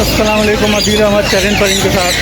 अस्सलाम वालेकुम। अदील अहमद चरण पर इनके साथ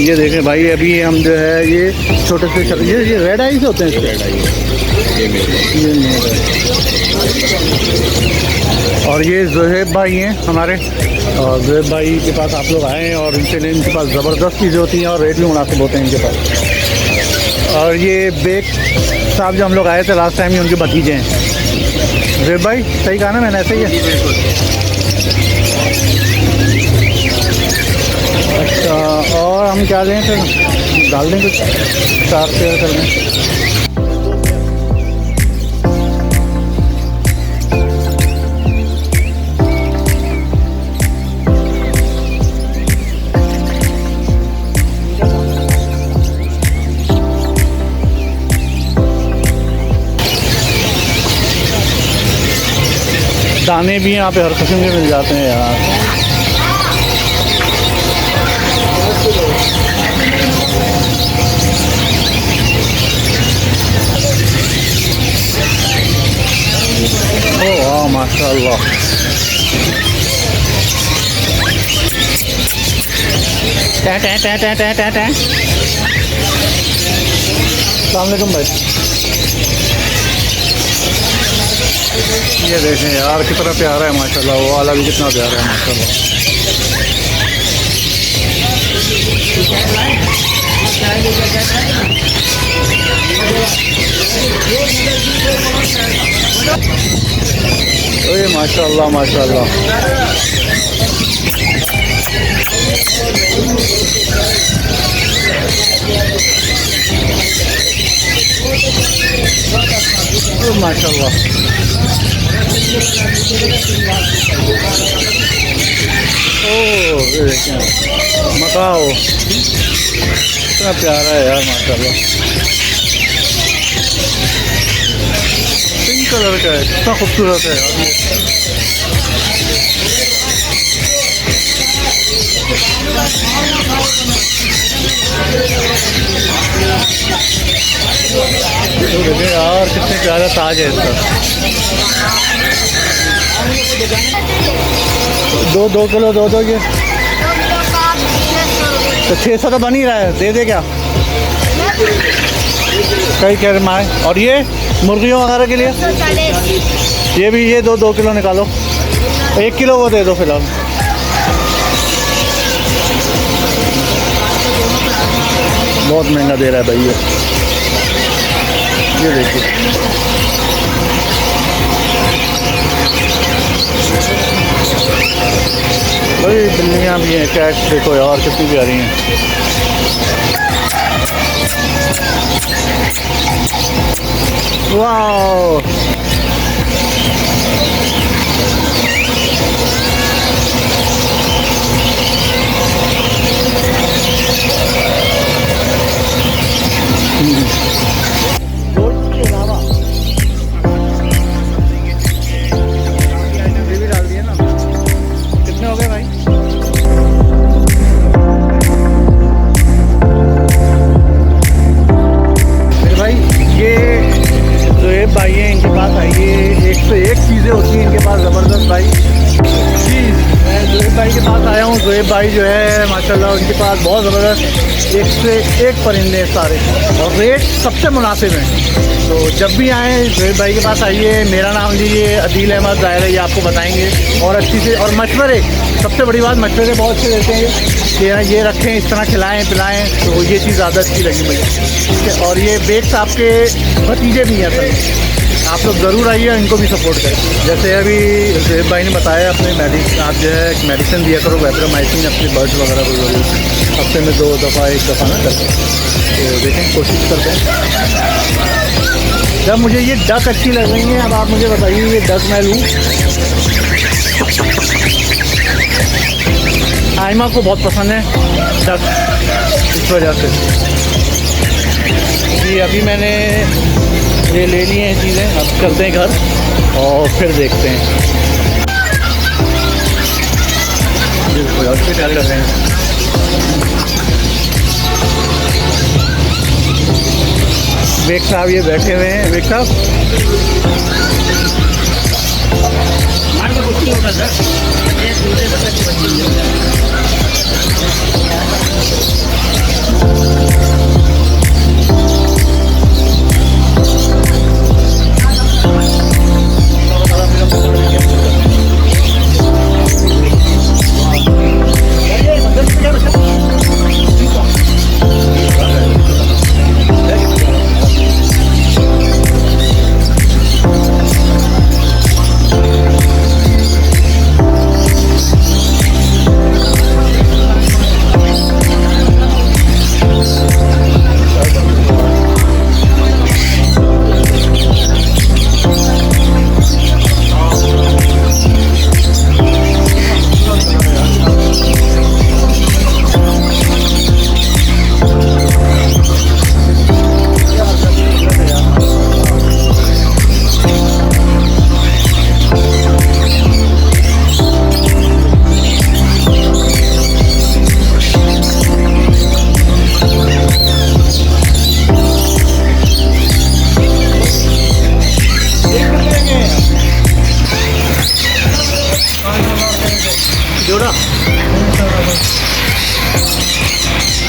ये देखें भाई, अभी हम जो है ये छोटे से ये रेड आइस होते हैं इसके। रेड आई ये और ये ज़ुहैब भाई हैं हमारे, और ज़ुहैब भाई के पास आप लोग आए हैं और इनके पास ज़बरदस्त चीज़ें होती हैं और रेट भी मुनासिब होते हैं इनके पास। और ये बेग साहब जो हम लोग आए थे लास्ट टाइम, ये उनके भतीजे हैं। ज़ुहैब भाई सही कहा ना मैंने, ऐसे ही है? अच्छा, और हम क्या दें फिर? डाल दें कुछ, 4 शेयर कर दें। दाने भी यहाँ पे हर किस्म के मिल जाते हैं यार। ओ वाह माशाल्लाह। अस्सलाम वालेकुम भाई। ये देखें यार कितना प्यारा है माशाल्लाह, वो वाला भी कितना प्यारा है माशाल्लाह। ओए माशाल्लाह माशाल्लाह। माशाल्लाह ओह ये देखें मकाओ, कितना प्यारा है यार माशाल्लाह। पिंक कलर का है, कितना खूबसूरत है यार। तो देखें यार कितने प्यारा ताज है इसका। 2 किलो दो ये तो 600 तो बन ही रहा है, दे दे क्या? कई कह रहे माए। और ये मुर्गियों वगैरह के लिए ये भी, ये 2 किलो निकालो, 1 किलो वो दे दो फिलहाल। बहुत महंगा दे रहा है भाई ये देखिए। भाई बिल्लियाँ भी हैं, कैट देखो यार कितनी प्यारी हैं। वाह भाई हैं इनके पास आइए, एक से एक चीज़ें होती हैं इनके पास ज़बरदस्त भाई। जी मैं ज़ुहैब भाई के पास आया हूँ। ज़ुहैब भाई जो है माशाल्लाह उनके पास बहुत ज़बरदस्त एक से एक परिंदे हैं सारे, और रेट सबसे मुनासिब हैं। तो जब भी आएँ ज़ुहैब भाई के पास आइए, मेरा नाम लीजिए अदील अहमद ज़ाहिर है, ये आपको बताएंगे और अच्छी से। और मशवरे, सबसे बड़ी बात मशवरे बहुत से देते हैं कि ये रखें, इस तरह खिलाएँ पिलाएँ, तो ये चीज़ ज़्यादा अच्छी लगी मुझे, ठीक है। और ये बेग्स आपके भतीजे भी हैं सर, आप लोग ज़रूर आइए, इनको भी सपोर्ट करें। जैसे अभी ज़ुहैब भाई ने बताया अपने मेडिसिन, आप जो है मेडिसिन दिया करो वैप्रोमाइसिन अपने बर्ड्स वगैरह को ज़रूर, हफ्ते में 2 दफ़ा 1 दफ़ा ना करते, तो देखें कोशिश करते हैं। जब मुझे ये डक अच्छी लग रही है, अब आप मुझे बताइए ये डक मैं लूँ। आयमा को बहुत पसंद है डक, इस वजह से जी अभी मैंने ये ले ली हैं चीज़ें। अब चलते हैं घर और फिर देखते हैं। प्यारे लग रहे हैं। बेग साहब ये बैठे हुए हैं। बेग साहब जोड़ा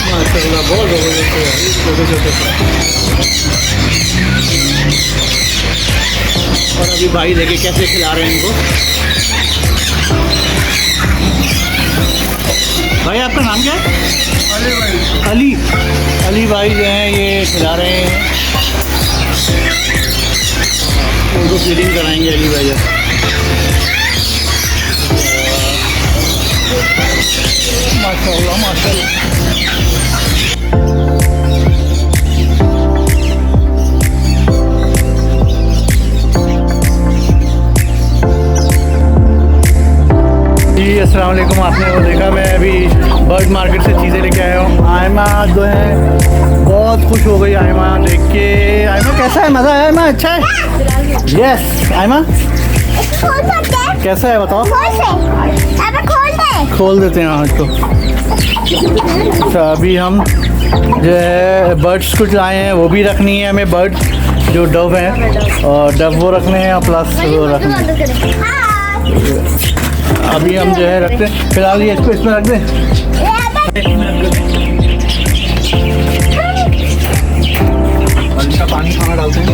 माशाल्लाह बहुत ज़बरदस्त है। छोटे छोटे और अभी भाई देखिए कैसे खिला रहे हैं इनको। भाई आपका नाम क्या है? अली भाई। अली भाई जो हैं ये खिला रहे हैं, उनको फीडिंग कराएंगे अली भाई। माशाल्लाह माशाल्लाह। जी अस्सलाम वालेकुम। आपने वो देखा, मैं अभी बर्ड मार्केट से चीज़ें लेके आया हूँ। आयमा जो है बहुत खुश हो गई आयमा देख के। आयमा कैसा है? मज़ा आया आयमा? अच्छा है। यस आयमा कैसा है बताओ? खोल देते हैं आज तो। अच्छा अभी हम जो है बर्ड्स कुछ लाए हैं, वो भी रखनी है हमें। बर्ड जो डव है और डव वो रखने हैं और प्लस वो रखने हैं। अभी हम जो है रखते हैं फिलहाल ये इसको इसमें रख दें। हल्का पानी खाना डालते हैं।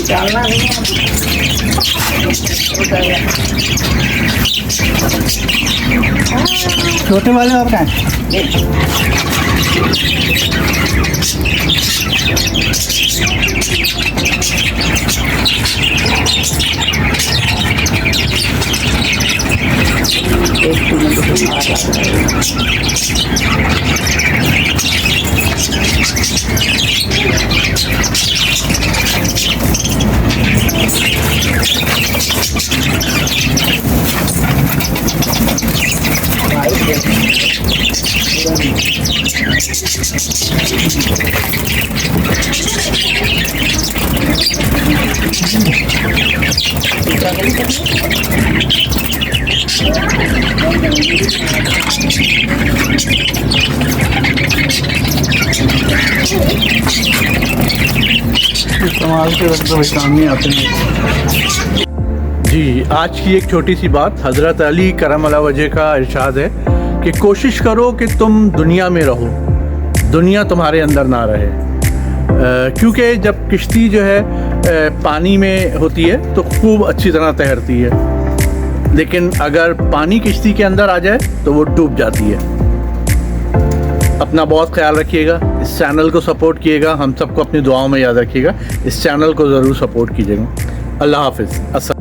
डालना नहीं है। छोटे वाले और क्या है? एक मिनट मार इस्तेमाल के वक्त तो काम नहीं आते हैं। जी, आज की एक छोटी सी बात, हज़रत अली करम अल्लाह वजह का इरशाद है कि कोशिश करो कि तुम दुनिया में रहो, दुनिया तुम्हारे अंदर ना रहे। क्योंकि जब किश्ती जो है पानी में होती है तो खूब अच्छी तरह तैरती है, लेकिन अगर पानी किश्ती के अंदर आ जाए तो वो डूब जाती है। अपना बहुत ख्याल रखिएगा, इस चैनल को सपोर्ट कीजिएगा, हम सबको अपनी दुआओं में याद रखिएगा, इस चैनल को ज़रूर सपोर्ट कीजिएगा। अल्लाह हाफ़िज़।